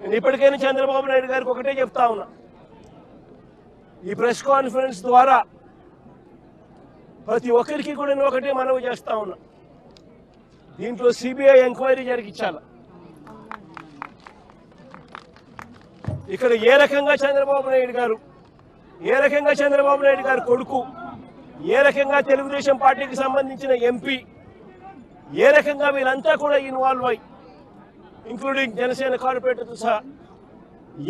నేను ఇప్పటికైనా చంద్రబాబు నాయుడు గారికి ఒకటే చెప్తా ఉన్నా, ఈ ప్రెస్ కాన్ఫరెన్స్ ద్వారా ప్రతి ఒక్కరికి కూడా నేను ఒకటే మనవి చేస్తా ఉన్నా, దీంట్లో సిబిఐ ఎంక్వైరీ జరిగించాలి. ఇక్కడ ఏ రకంగా చంద్రబాబు నాయుడు గారు కొడుకు, ఏ రకంగా తెలుగుదేశం పార్టీకి సంబంధించిన ఎంపీ, ఏ రకంగా వీళ్ళంతా కూడా ఇన్వాల్వ్ అయ్యి, ఇంక్లూడింగ్ జనసేన కార్పొరేటర్తో సహా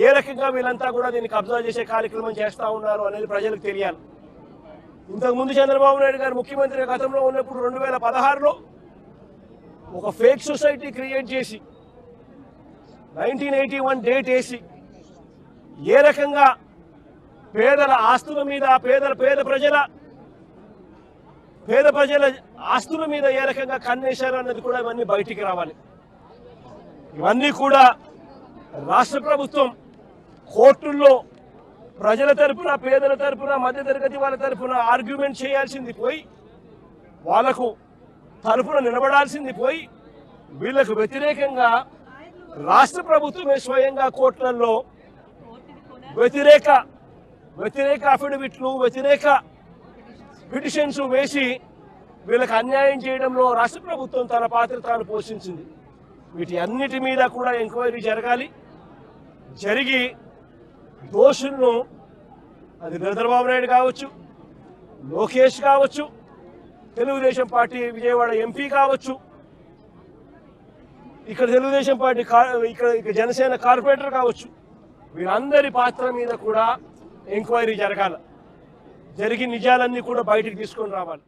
ఏ రకంగా వీళ్ళంతా కూడా దీన్ని కబ్జా చేసే కార్యక్రమం చేస్తూ ఉన్నారు అనేది ప్రజలకు తెలియాలి. ఇంతకుముందు చంద్రబాబు నాయుడు గారు ముఖ్యమంత్రి గతంలో ఉన్నప్పుడు 2016లో ఒక ఫేక్ సొసైటీ క్రియేట్ చేసి 1981 డేట్ వేసి ఏ రకంగా పేదల ఆస్తుల మీద, పేద ప్రజల ఆస్తుల మీద ఏ రకంగా కన్నేశారు అన్నది కూడా ఇవన్నీ బయటికి రావాలి. ఇవన్నీ కూడా రాష్ట్ర ప్రభుత్వం కోర్టుల్లో ప్రజల తరపున, పేదల తరపున, మధ్యతరగతి వాళ్ళ తరపున ఆర్గ్యుమెంట్ చేయాల్సింది పోయి, వాళ్లకు తరపున నిలబడాల్సింది పోయి, వీళ్లకు వ్యతిరేకంగా రాష్ట్ర ప్రభుత్వమే స్వయంగా కోర్టులలో వ్యతిరేక అఫిడవిట్లు, వ్యతిరేక పిటిషన్స్ వేసి వీళ్ళకి అన్యాయం చేయడంలో రాష్ట్ర ప్రభుత్వం తన పాత్ర తాను పోషించింది. వీటి అన్నిటి మీద కూడా ఎంక్వైరీ జరగాలి. జరిగి దోషులను, అది చంద్రబాబు నాయుడు కావచ్చు, లోకేష్ కావచ్చు, తెలుగుదేశం పార్టీ విజయవాడ ఎంపీ కావచ్చు, ఇక్కడ తెలుగుదేశం పార్టీ ఇక్కడ జనసేన కార్పొరేటర్ కావచ్చు, వీరందరి పాత్ర మీద కూడా ఎంక్వైరీ జరగాలి. జరిగి నిజాలన్నీ కూడా బయటికి తీసుకొని రావాలి.